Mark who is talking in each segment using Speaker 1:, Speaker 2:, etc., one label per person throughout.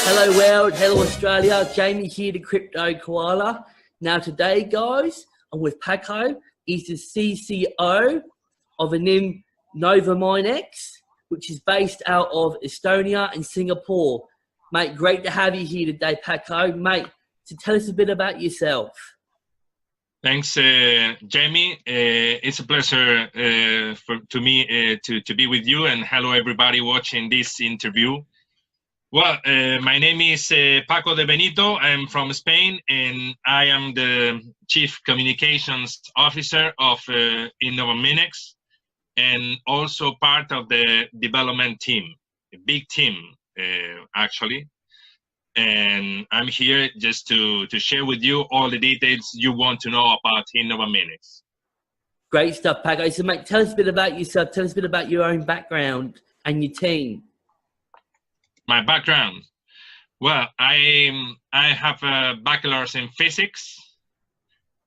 Speaker 1: Hello world, hello Australia, Jamie here, the Crypto Koala. Now today guys, I'm with Paco. He's the CCO of InnovaMinex, which is based out of Estonia and Singapore. Mate, great to have you here today, Paco. Mate, so tell us a bit about yourself.
Speaker 2: Thanks, Jamie. It's a pleasure to me to be with you, and hello everybody watching this interview. Well, my name is Paco De Benito. I'm from Spain, and I am the Chief Communications Officer of InnovaMinex, and also part of the development team, a big team, actually. And I'm here just to share with you all the details you want to know about InnovaMinex.
Speaker 1: Great stuff, Paco. So, mate, tell us a bit about yourself. Tell us a bit about your own background and your team.
Speaker 2: My background. Well, I have a bachelor's in physics.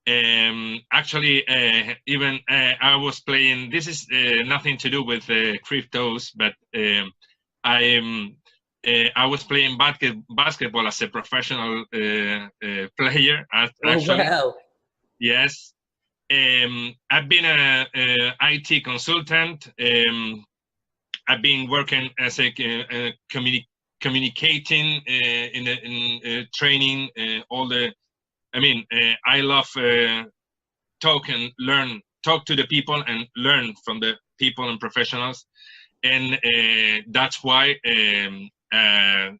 Speaker 2: Actually, even I was playing. This is nothing to do with cryptos, but I was playing basketball as a professional player. Actually,
Speaker 1: oh, wow.
Speaker 2: Yes. I've been a IT consultant. I've been working as a communicating in training. I love talk to the people and learn from the people and professionals, and that's why I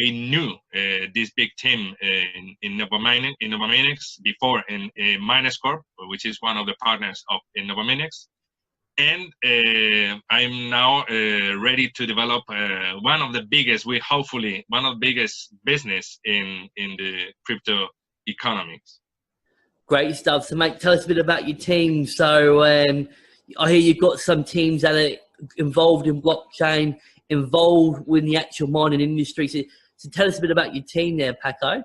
Speaker 2: knew this big team in InnovaMinex before in Minexcorp, which is one of the partners of InnovaMinex. And I'm now ready to develop one of the biggest business in the crypto economics.
Speaker 1: Great stuff. So, mate, tell us a bit about your team. So, I hear you've got some teams that are involved in blockchain, involved with the actual mining industry. So tell us a bit about your team there, Paco.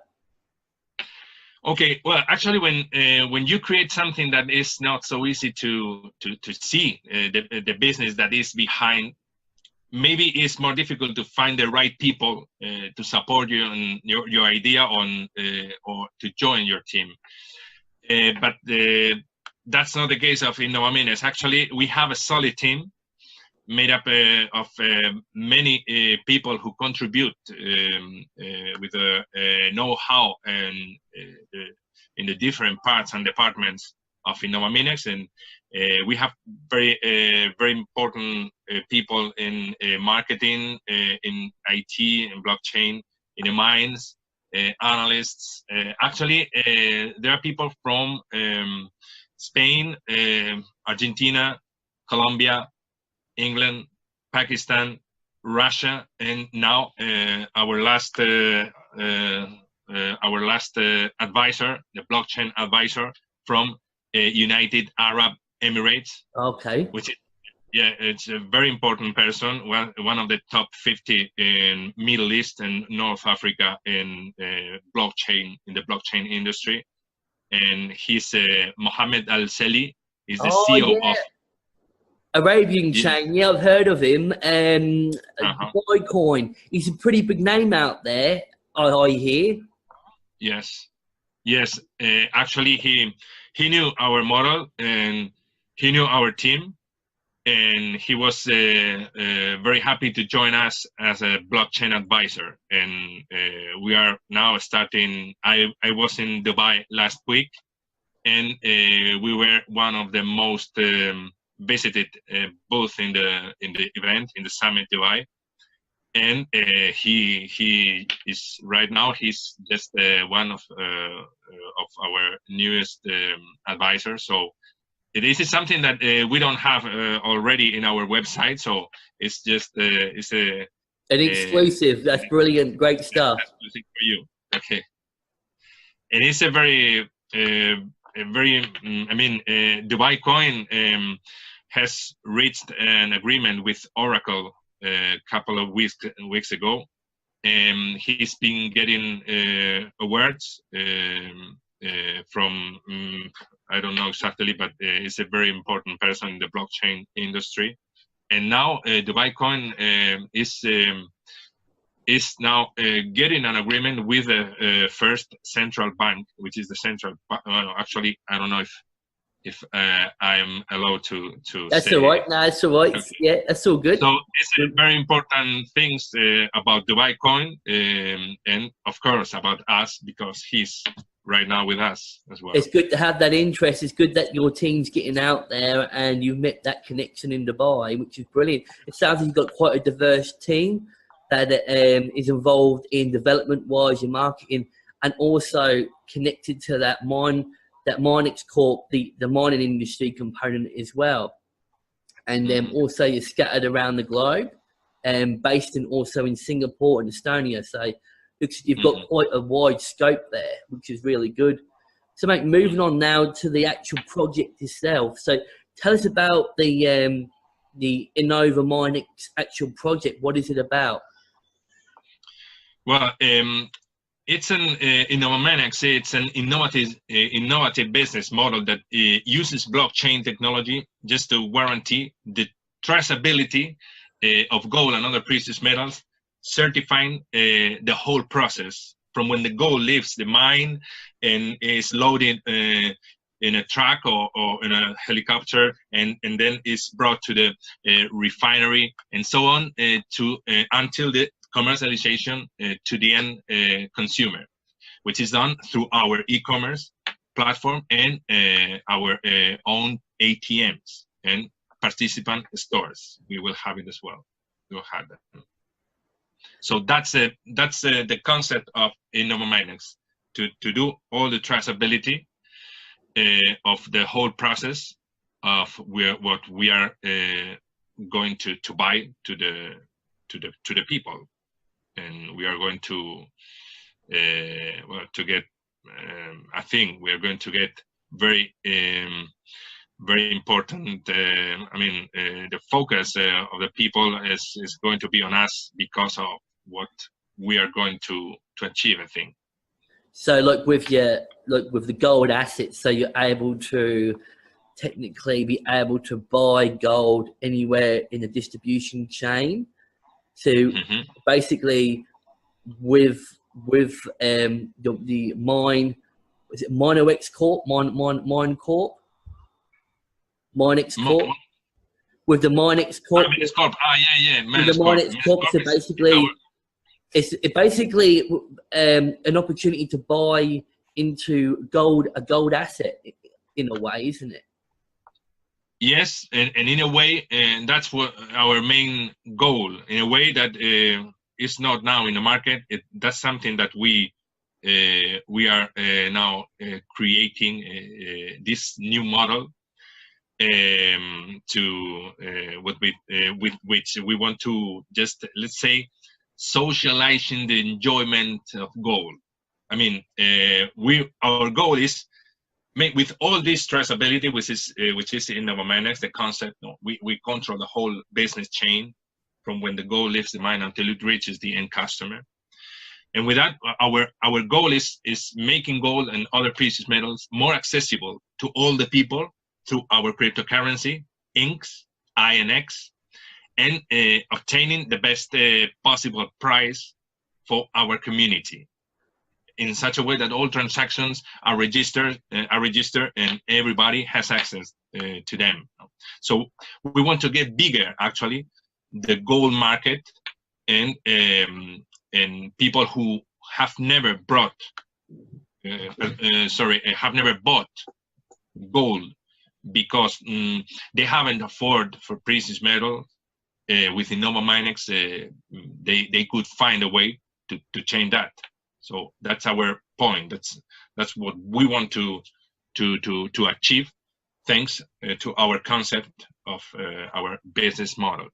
Speaker 2: Okay, well, actually, when you create something that is not so easy to see the business that is behind, maybe it's more difficult to find the right people to support you and your idea on or to join your team. But that's not the case of InnovaMinex. Actually, we have a solid team made up of many people who contribute with know-how and in the different parts and departments of InnovaMinex, and we have very important people in marketing, in IT, in blockchain, in the mines, analysts. Actually, there are people from Spain, Argentina, Colombia, England, Pakistan, Russia, and now our last advisor, the blockchain advisor from United Arab Emirates.
Speaker 1: Okay.
Speaker 2: Which is, it's a very important person. One of the top 50 in Middle East and North Africa in the blockchain industry, and he's Mohammed Aleshli. He's the CEO of
Speaker 1: Arabian chain, yeah, I've heard of him. Bitcoin, he's a pretty big name out there, I hear.
Speaker 2: Yes. Actually, he knew our model and he knew our team, and he was very happy to join us as a blockchain advisor. And we are now starting. I was in Dubai last week, and we were one of the most visited booth in the event, in the summit Dubai, and he is right now. He's just one of our newest advisors. So this is something that we don't have already in our website. So it's just it's an
Speaker 1: exclusive. That's brilliant. Great stuff.
Speaker 2: Exclusive for you. Okay, and it's a very Dubai Coin has reached an agreement with Oracle a couple of weeks ago, and he's been getting awards from I don't know exactly, but he's a very important person in the blockchain industry. And now Dubai Coin is is now getting an agreement with the first central bank, which is the central. Actually, I don't know if I'm allowed to
Speaker 1: That's
Speaker 2: say.
Speaker 1: all right. No, that's all right.
Speaker 2: Okay.
Speaker 1: Yeah, that's all good.
Speaker 2: So it's very important things about Dubai Coin, and of course about us, because he's right now with us as well.
Speaker 1: It's good to have that interest. It's good that your team's getting out there and you've met that connection in Dubai, which is brilliant. It sounds like you've got quite a diverse team that is involved in development-wise, in marketing, and also connected to that Minexcorp, the mining industry component as well. And also you're scattered around the globe, and based also in Singapore and Estonia. So looks like you've got quite a wide scope there, which is really good. So, mate, moving on now to the actual project itself. So tell us about the InnovaMinex actual project. What is it about?
Speaker 2: Well, it's an InnovaMinex. It's an innovative business model that uses blockchain technology just to guarantee the traceability of gold and other precious metals, certifying the whole process from when the gold leaves the mine and is loaded in a truck or in a helicopter, and then is brought to the refinery and so on to until the commercialization to the end consumer, which is done through our e-commerce platform and our own ATMs and participant stores. We will have it as well. We will have that. So that's the concept of InnovaMinex, to do all the traceability of the whole process of what we are going to buy to the people, and we are going to get. I think we are going to get very important. The focus of the people is going to be on us because of what we are going to achieve, I think.
Speaker 1: So, like with the gold assets, so you're able to technically be able to buy gold anywhere in the distribution chain. So basically, with the mine, is it Minexcorp? Minexcorp? With the Minexcorp.
Speaker 2: Minexcorp. Yeah.
Speaker 1: With the Minexcorp. So basically, it's basically an opportunity to buy into a gold asset in a way, isn't it?
Speaker 2: Yes, and in a way, and that's what our main goal. In a way that is not now in the market. That's something that we are now creating this new model with which we want to just, let's say, socializing the enjoyment of gold. I mean, our goal is, with all this traceability, which is in InnovaMinex, the concept, we control the whole business chain from when the gold leaves the mine until it reaches the end customer. And with that, our goal is making gold and other precious metals more accessible to all the people through our cryptocurrency, INX, and obtaining the best possible price for our community, in such a way that all transactions are registered and everybody has access to them. So we want to get bigger, actually, the gold market, and people who have never bought gold because they haven't afforded for precious metal. With InnovaMinex, they could find a way to change that. So that's our point. That's what we want to achieve, thanks to our concept of our business model.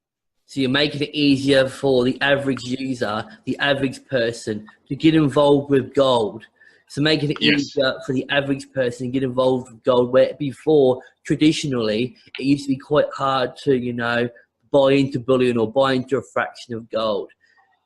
Speaker 1: So you're making it easier for the average user, the average person, to get involved with gold. So making it easier for the average person to get involved with gold, where before, traditionally, it used to be quite hard to, buy into bullion or buy into a fraction of gold.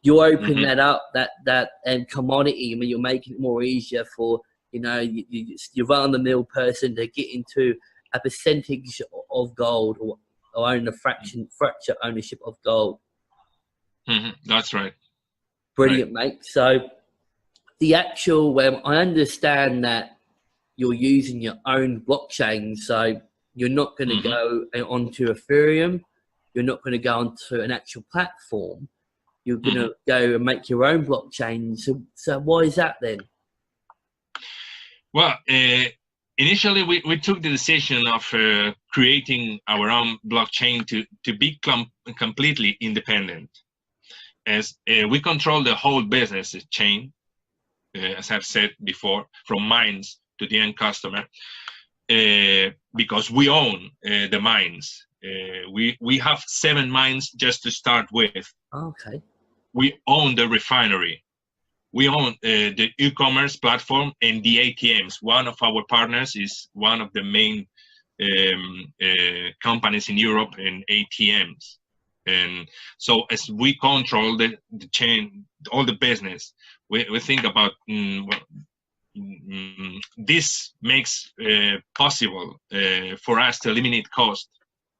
Speaker 1: You open that up, that commodity. I mean, you're making it more easier for, you run-of-the-mill person to get into a percentage of gold or own a fracture ownership of gold.
Speaker 2: That's right.
Speaker 1: Brilliant, mate. So the actual, I understand that you're using your own blockchain, so you're not going to go onto Ethereum. You're not going to go onto an actual platform. You're going to go and make your own blockchain. So why is that then?
Speaker 2: Well, initially we took the decision of creating our own blockchain to be completely independent, as we control the whole business chain, as I've said before, from mines to the end customer, because we own the mines. We have 7 mines just to start with.
Speaker 1: Okay. We
Speaker 2: own the refinery. We own the e-commerce platform and the ATMs. One of our partners is one of the main companies in Europe in ATMs. And so as we control the chain, all the business, we think about this makes possible for us to eliminate cost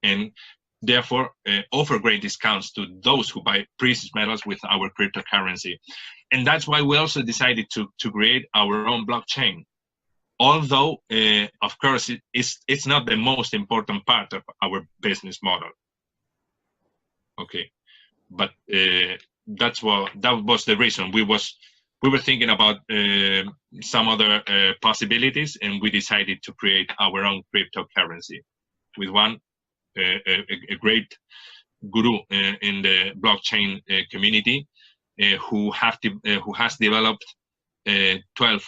Speaker 2: and therefore offer great discounts to those who buy precious metals with our cryptocurrency. And that's why we also decided to create our own blockchain. Although, of course, it's not the most important part of our business model. Okay, but that was the reason. We were thinking about some other possibilities, and we decided to create our own cryptocurrency with one a great guru in the blockchain community who has developed 12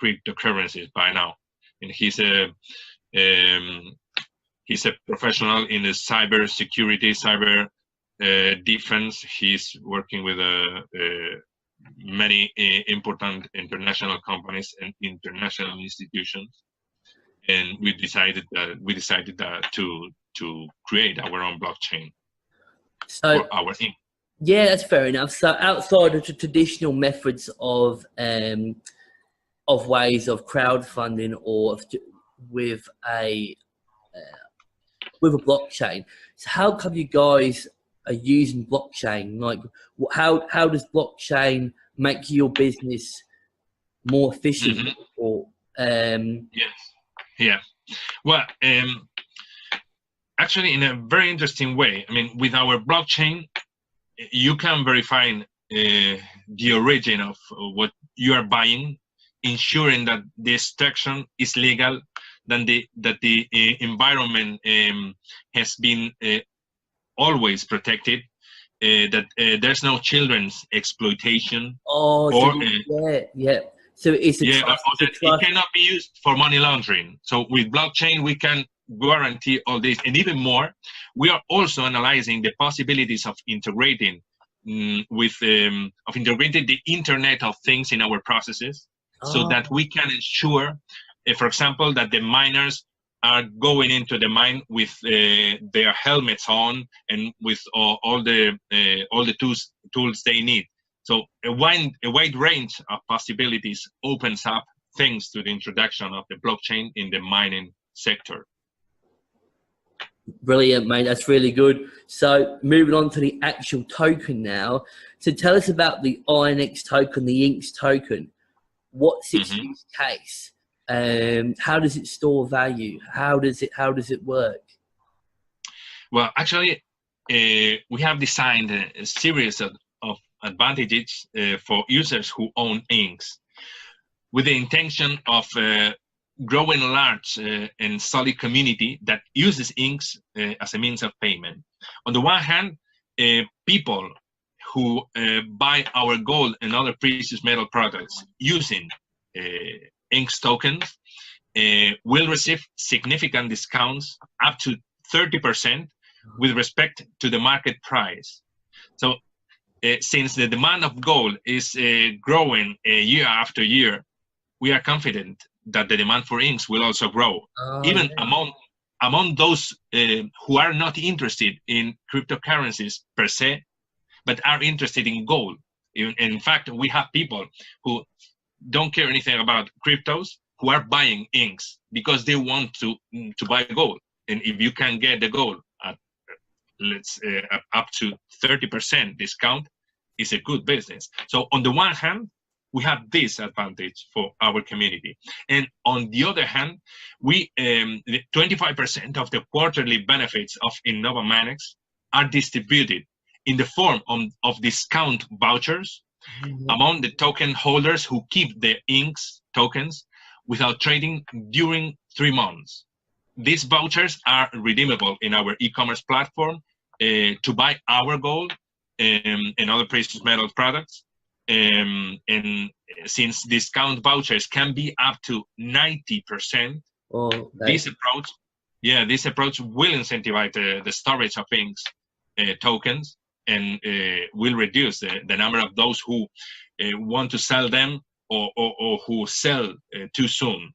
Speaker 2: cryptocurrencies by now, and he's a professional in the cyber security, cyber defense. He's working with many important international companies and international institutions, and we decided to create our own blockchain for our thing.
Speaker 1: Yeah, that's fair enough. So outside of the traditional methods of ways of crowdfunding or with a blockchain, so how come you guys are using blockchain? Like, how does blockchain make your business more efficient? Or
Speaker 2: yes, yeah. Well, actually, in a very interesting way. I mean, with our blockchain, you can verify the origin of what you are buying, ensuring that the extraction is legal, that the environment has been always protected, that there's no children's exploitation.
Speaker 1: Oh, yeah. So it's
Speaker 2: it cannot be used for money laundering. So with blockchain, we can guarantee all this, and even more. We are also analyzing the possibilities of integrating integrating the Internet of Things in our processes, so that we can ensure, for example, that the miners are going into the mine with their helmets on and with all the tools they need. So a wide range of possibilities opens up thanks to the introduction of the blockchain in the mining sector.
Speaker 1: Brilliant, mate. That's really good. So moving on to the actual token now. So tell us about the INX token, the INX token. What's its use case? How does it store value? How does it work?
Speaker 2: Well, actually, we have designed a series of advantages for users who own INX, with the intention of growing a large and solid community that uses INX as a means of payment. On the one hand, people who buy our gold and other precious metal products using INX tokens will receive significant discounts, up to 30%, with respect to the market price. So since the demand of gold is growing year after year, we are confident that the demand for INX will also grow, even among those who are not interested in cryptocurrencies per se, but are interested in gold. In fact, we have people who don't care anything about cryptos who are buying INX because they want to buy gold. And if you can get the gold at up to 30% discount, is a good business. So on the one hand, we have this advantage for our community. And on the other hand, we 25% of the quarterly benefits of InnovaMinex are distributed in the form of discount vouchers among the token holders who keep the INX tokens without trading during 3 months. These vouchers are redeemable in our e-commerce platform to buy our gold and other precious metal products. And since discount vouchers can be up to 90%, this approach will incentivize the storage of INX tokens and will reduce the number of those who want to sell them or who sell too soon.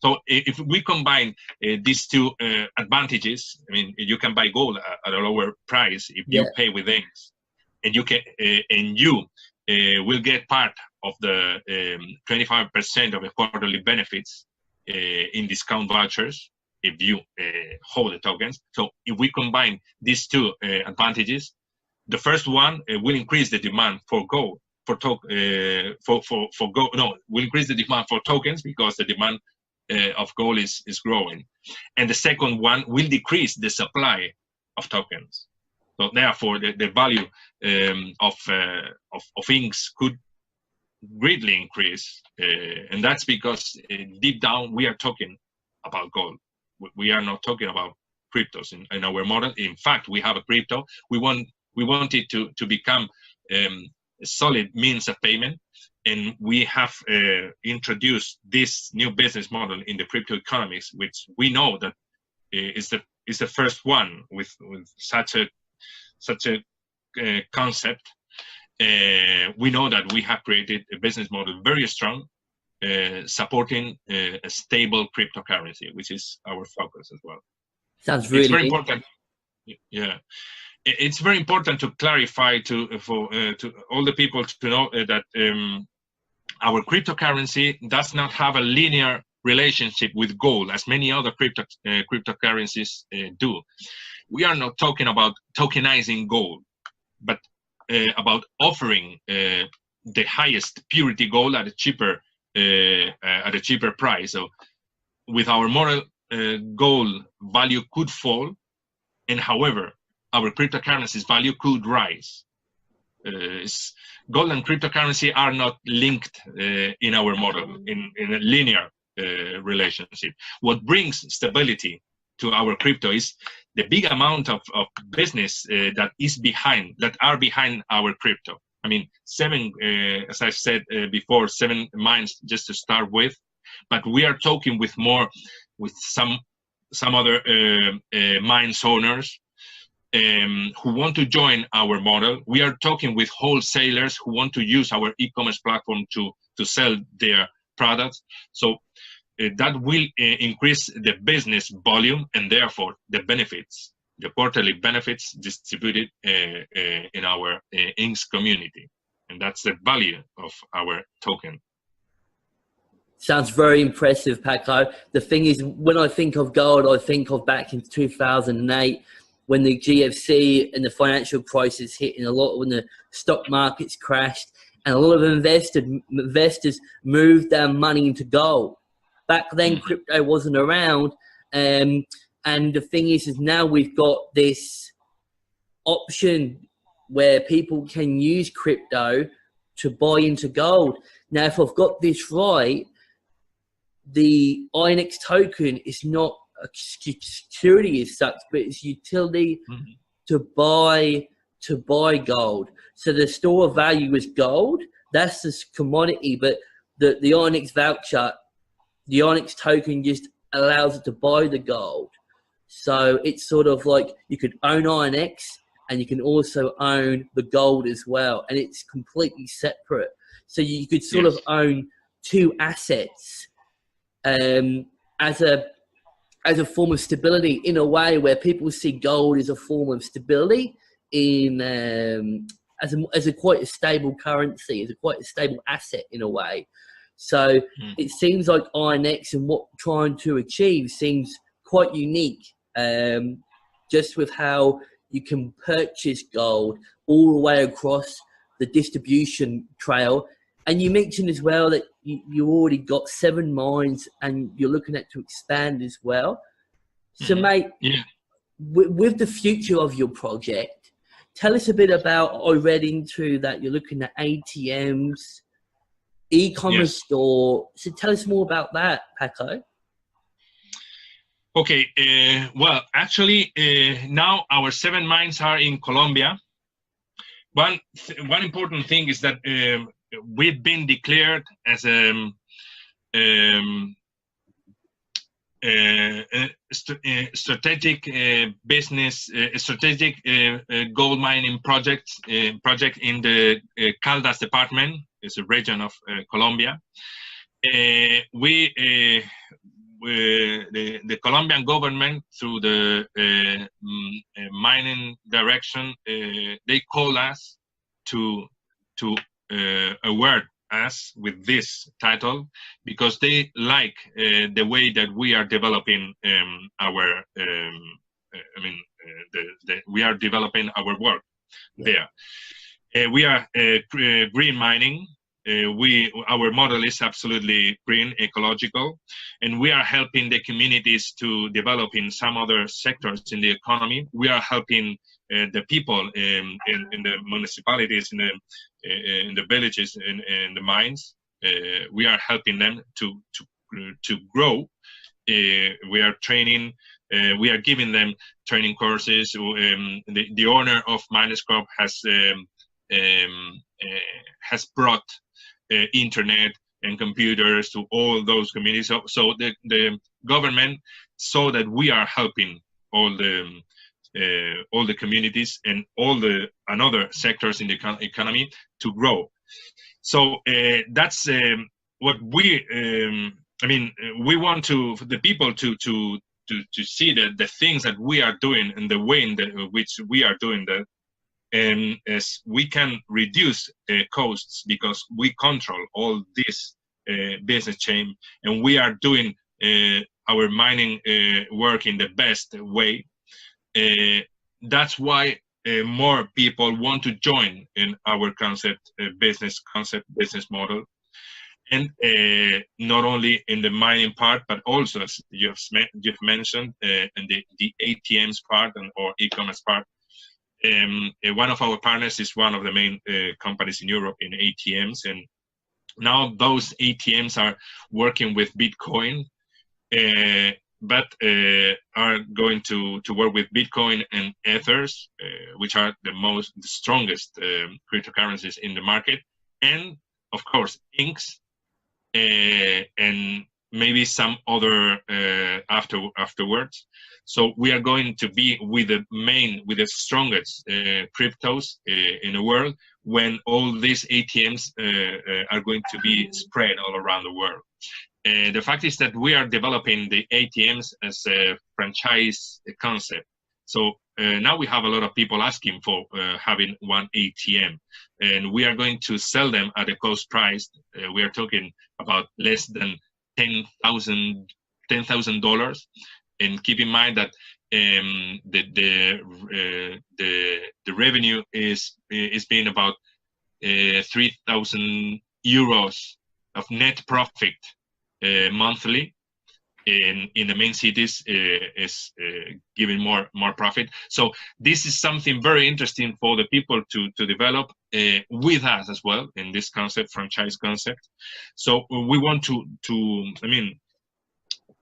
Speaker 2: So if we combine these two advantages, I mean, you can buy gold at a lower price if you pay with INX, and you will get part of the 25% of the quarterly benefits in discount vouchers if you hold the tokens. So if we combine these two advantages, the first one will increase the demand for gold, will increase the demand for tokens because the demand of gold is growing, and the second one will decrease the supply of tokens. So therefore, the value of INX could greatly increase, and that's because deep down we are talking about gold. We are not talking about cryptos in our model. In fact, we have a crypto. We want it to become a solid means of payment, and we have introduced this new business model in the crypto economics, which we know that is the first one with such a concept. We know that we have created a business model very strong, supporting a stable cryptocurrency, which is our focus as well.
Speaker 1: Sounds really
Speaker 2: very important. Yeah, it's very important to clarify to all the people to know that our cryptocurrency does not have a linear relationship with gold as many other cryptocurrencies do. We are not talking about tokenizing gold, but about offering the highest purity gold at a cheaper price. So with our model, gold value could fall, and however, our cryptocurrency's value could rise. Gold and cryptocurrency are not linked in our model in a linear relationship. What brings stability to our crypto is the big amount of business that are behind our crypto. I mean, as I said before, 7 mines just to start with, but we are talking with some other mines owners who want to join our model. We are talking with wholesalers who want to use our e-commerce platform to sell their products. So that will increase the business volume and therefore the benefits, the quarterly benefits distributed in our INX community. And that's the value of our token.
Speaker 1: Sounds very impressive, Paco. The thing is, when I think of gold, I think of back in 2008 when the GFC and the financial crisis hit, and when the stock markets crashed, and a lot of investors moved their money into gold. Back then, crypto wasn't around, and the thing is now we've got this option where people can use crypto to buy into gold. Now, if I've got this right, the INX token is not a security as such, but it's utility to buy gold. So the store of value is gold. That's this commodity, but the INX voucher, the INX token just allows it to buy the gold. So it's sort of like you could own INX and you can also own the gold as well, and it's completely separate. So you could sort of own two assets as a form of stability, in a way where people see gold as a form of stability in as a quite a stable currency, as a quite a stable asset in a way. So it seems like INX and what we're trying to achieve seems quite unique, just with how you can purchase gold all the way across the distribution trail. And you mentioned as well that you already got 7 mines and you're looking at to expand as well. So, mate, with the future of your project, tell us a bit about, I read into that you're looking at ATMs, e-commerce store. So tell us more about that, Paco.
Speaker 2: Okay, well, actually, now our 7 mines are in Colombia. One important thing is that we've been declared as a strategic business, strategic gold mining project in the Caldas department. It's a region of Colombia. The Colombian government, through the mining direction, they call us to award us with this title because they like the way that we are developing we are developing our work there. We are green mining. Our model is absolutely green, ecological, and we are helping the communities to develop in some other sectors in the economy. We are helping the people in the municipalities, in the villages, in the mines. We are helping them to grow. We are training. We are giving them training courses. The owner of Minexcorp has brought internet and computers to all those communities. So the government saw that we are helping all the communities and all the other sectors in the economy to grow. So that's what we. We want the people to see the things that we are doing and the way in which we are doing that. And as we can reduce costs because we control all this business chain, and we are doing our mining work in the best way. That's why more people want to join in our business model, and not only in the mining part, but also, as you've mentioned, in the ATMs part or e-commerce part. One of our partners is one of the main companies in Europe in ATMs, and now those ATMs are working with Bitcoin, but are going to work with Bitcoin and Ethers, which are the strongest cryptocurrencies in the market, and of course inks, and maybe some other afterwards. So we are going to be with the strongest cryptos in the world when all these ATMs are going to be spread all around the world. The fact is that we are developing the ATMs as a franchise concept. So now we have a lot of people asking for having one ATM, and we are going to sell them at a cost price. We are talking about less than $10,000. And keep in mind that the revenue is being about 3,000 euros of net profit monthly. In the main cities is giving more profit. So this is something very interesting for the people to develop with us as well in this concept, franchise concept. So we want to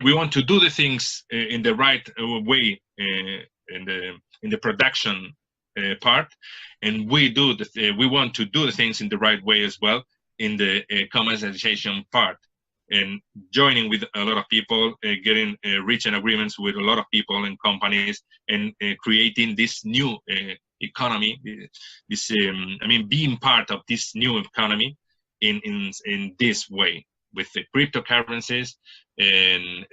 Speaker 2: we want to do the things in the right way in the production part, and we want to do the things in the right way as well in the commercialization part, and joining with a lot of people, reaching agreements with a lot of people and companies, and creating this new economy. Being part of this new economy in this way, with the cryptocurrencies and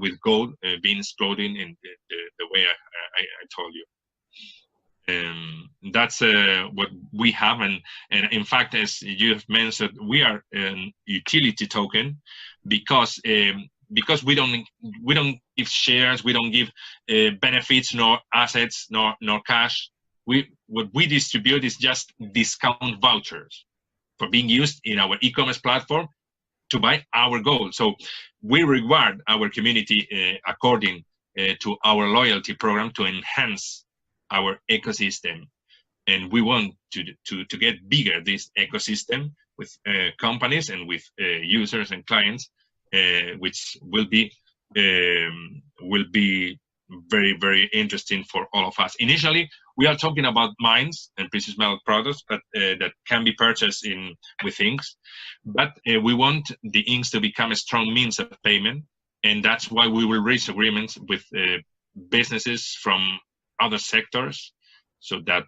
Speaker 2: with gold being exploding in the way I told you. That's what we have, and in fact, as you have mentioned, we are an utility token because we don't give shares, we don't give benefits, nor assets, nor cash. what we distribute is just discount vouchers for being used in our e-commerce platform to buy our gold. So we reward our community according to our loyalty program to enhance our ecosystem. And we want to get bigger this ecosystem with companies and with users and clients, which will be very, very interesting for all of us. Initially, we are talking about mines and precious metal products, but that can be purchased with inks. But we want the inks to become a strong means of payment, and that's why we will reach agreements with businesses from other sectors, so that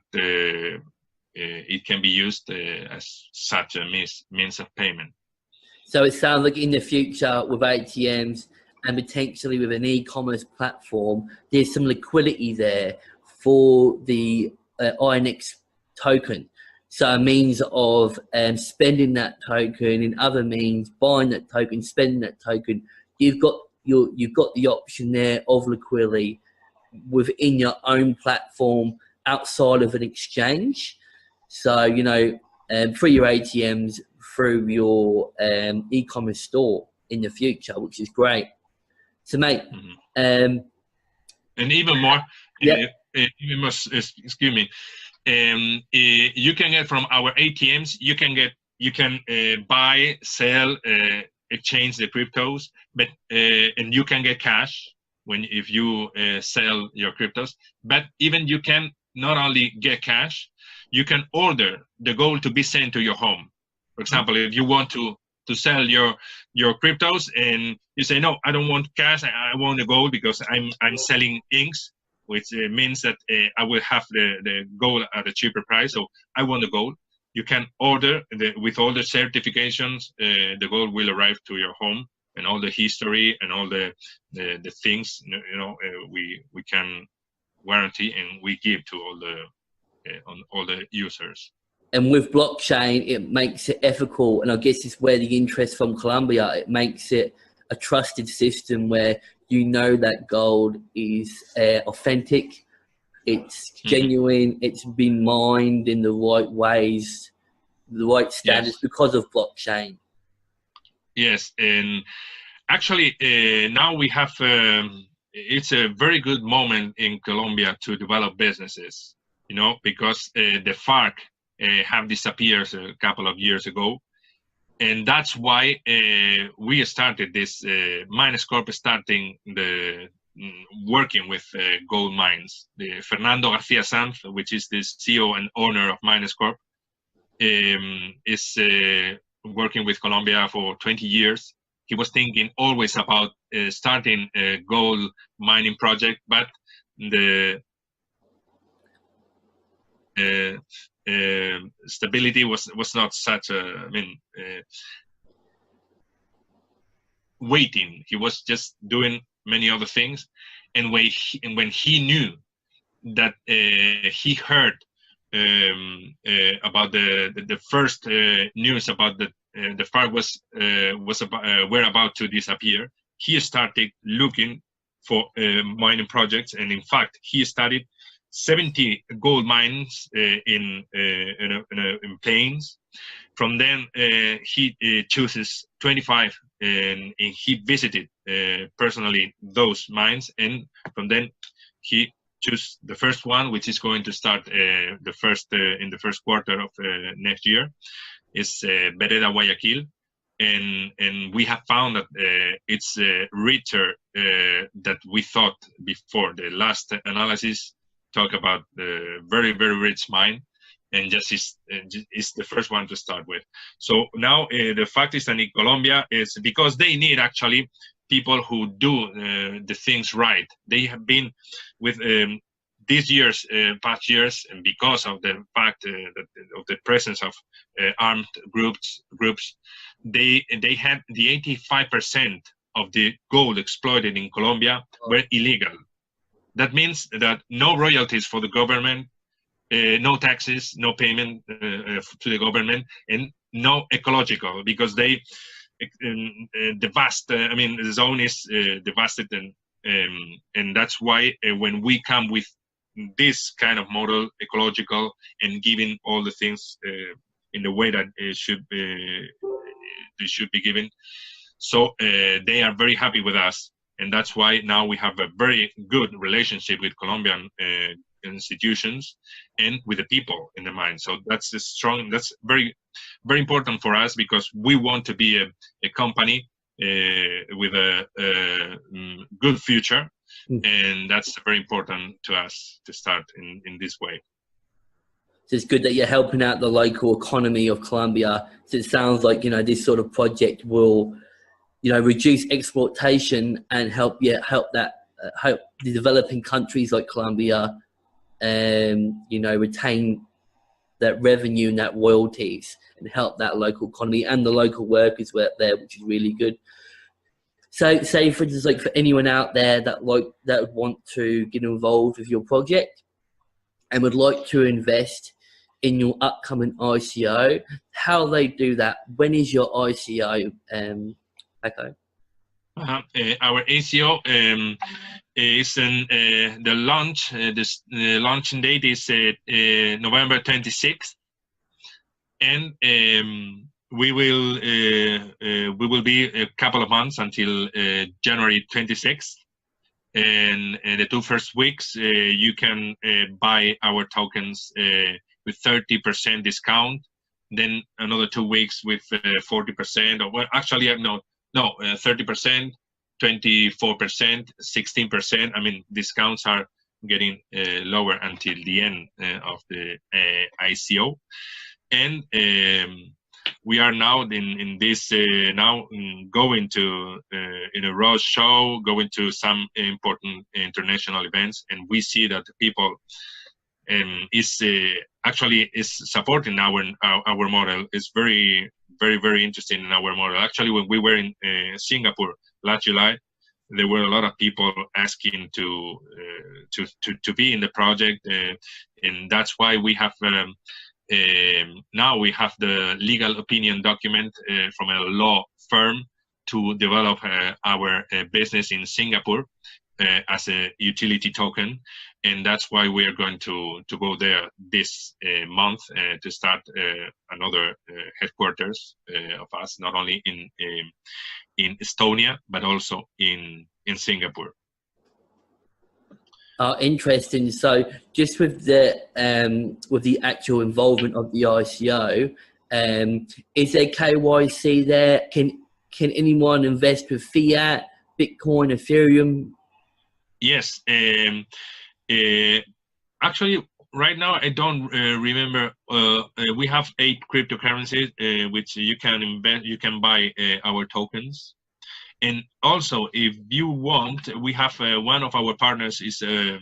Speaker 2: it can be used as such a means of payment.
Speaker 1: So it sounds like in the future with ATMs and potentially with an e-commerce platform, there's some liquidity there for the INX token. So a means of spending that token, in other means, buying that token, spending that token. You've got the option there of liquidity within your own platform outside of an exchange. So, you know, through your ATMs, through your e-commerce store in the future, which is great. So, mate,
Speaker 2: and even more,
Speaker 1: yeah.
Speaker 2: even more, excuse me, you can get from our ATMs, you can buy, sell, exchange the cryptos, but and you can get cash if you sell your cryptos. But even you can not only get cash, you can order the gold to be sent to your home. For example, if you want to sell your cryptos and you say, no, I don't want cash, I want the gold because I'm selling inks, which means that I will have the gold at a cheaper price. So I want the gold. You can order with all the certifications. The gold will arrive to your home, and all the history and all the things, you know, we can warranty and we give to all the users.
Speaker 1: And with blockchain, it makes it ethical, and I guess it's where the interest from Colombia, it makes it a trusted system where you know that gold is authentic, it's genuine, it's been mined in the right ways, the right standards, because of blockchain.
Speaker 2: Yes, and actually now we have, it's a very good moment in Colombia to develop businesses, you know, because the FARC have disappeared a couple of years ago. And that's why we started this, Minexcorp starting working with gold mines. Fernando Garcia Sanz, which is the CEO and owner of Minexcorp, is working with Colombia for 20 years. He was thinking always about starting a gold mining project, but the stability was not such a, waiting. He was just doing many other things, and when he knew that he heard about the first news about the FARC were about to disappear, he started looking for mining projects, and in fact he started 70 gold mines in plains. From then he chooses 25, and he visited personally those mines, and from then he choose the first one, which is going to start in the first quarter of next year, is Vereda Guayaquil, and we have found that it's richer than we thought before. The last analysis talk about the very, very rich mine, and just is the first one to start with. So now the fact is that in Colombia, is because they need actually people who do the things right. They have been with these years, past years, and because of the fact that of the presence of armed groups, they had the 85% of the gold exploited in Colombia were illegal. That means that no royalties for the government, no taxes, no payment to the government, and no ecological, because they the zone is devastated, and that's why when we come with this kind of model, ecological, and giving all the things in the way that they should be given. So they are very happy with us, and that's why now we have a very good relationship with Colombian institutions and with the people in the mine. So that's very, very important for us, because we want to be a company with a good future, and that's very important to us to start in this way.
Speaker 1: So it's good that you're helping out the local economy of Colombia. So it sounds like, you know, this sort of project will, you know, reduce exploitation and help the developing countries like Colombia, you know, retain that revenue and that royalties, and help that local economy and the local workers there, which is really good. So, say for instance, like for anyone out there that would want to get involved with your project and would like to invest in your upcoming ICO, how they do that? When is your ICO, Paco?
Speaker 2: Our ICO is in the launch. The launching date is November 26th, and we will be a couple of months until January 26th. And the 2 first weeks, you can buy our tokens with 30% discount. Then another 2 weeks with 40%, or well, actually, no, 30%, 24%, 16%. I mean, discounts are getting lower until the end of the ICO. And we are now in this going to in a road show, going to some important international events, and we see that the people is actually supporting our model. Is very, very, very interested in our model. Actually, when we were in Singapore last July, there were a lot of people asking to be in the project, and that's why we have now we have the legal opinion document from a law firm to develop our business in Singapore as a utility token, and that's why we are going to go there this month to start another headquarters of us, not only in Estonia but also in Singapore.
Speaker 1: Interesting. So, just with the actual involvement of the ICO, is there KYC there? Can anyone invest with fiat, Bitcoin, Ethereum?
Speaker 2: Yes. Actually, right now I don't remember. We have 8 cryptocurrencies which you can invest. You can buy our tokens. And also, if you want, we have one of our partners is a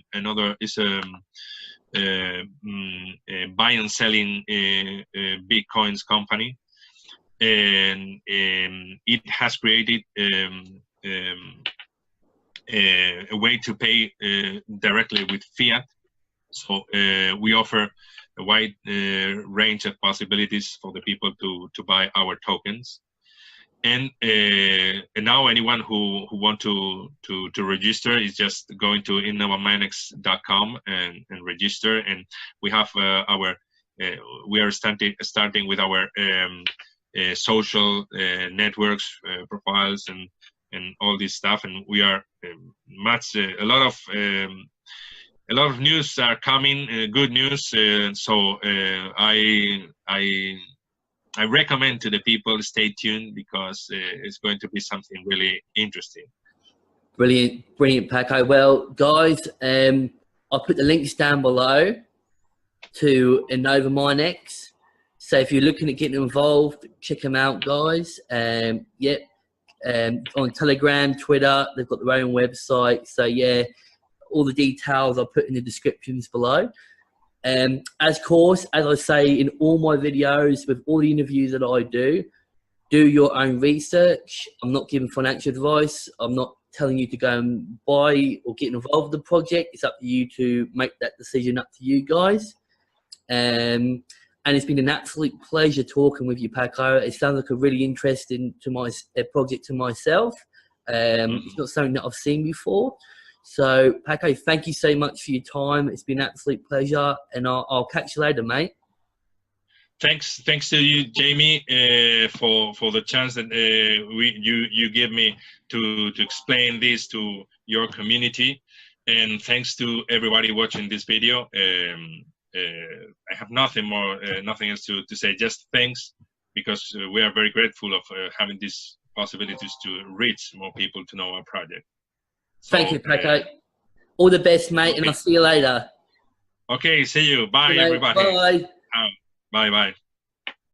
Speaker 2: buy and selling Bitcoins company, and it has created a way to pay directly with fiat. So we offer a wide range of possibilities for the people to buy our tokens. And now anyone who want to register is just going to InnovaMinex.com and register. And we have we are starting with our social networks profiles and all this stuff. And we are a lot of news are coming, good news. So I recommend to the people stay tuned, because it's going to be something really interesting.
Speaker 1: Brilliant, Paco. Well, guys, I'll put the links down below to InnovaMinex. So if you're looking at getting involved, check them out, guys. On Telegram, Twitter, they've got their own website. So yeah, all the details I'll put in the descriptions below. As I say in all my videos, with all the interviews that I do your own research. I'm not giving financial advice. I'm not telling you to go and buy or get involved with the project. It's up to you to make that decision, up to you guys. And it's been an absolute pleasure talking with you, Paco. It sounds like a really interesting project to myself. It's not something that I've seen before. So, Paco, thank you so much for your time. It's been an absolute pleasure, and I'll catch you later, mate.
Speaker 2: Thanks to you, Jamie, for the chance that you give me to explain this to your community, and thanks to everybody watching this video. I have nothing else to say. Just thanks, because we are very grateful of having these possibilities to reach more people to know our project. So,
Speaker 1: thank you, Paco. All the best, mate,
Speaker 2: okay.
Speaker 1: and I'll see you later.
Speaker 2: Okay, see you. Bye,
Speaker 1: Good
Speaker 2: everybody.
Speaker 1: night. Bye.
Speaker 2: Bye.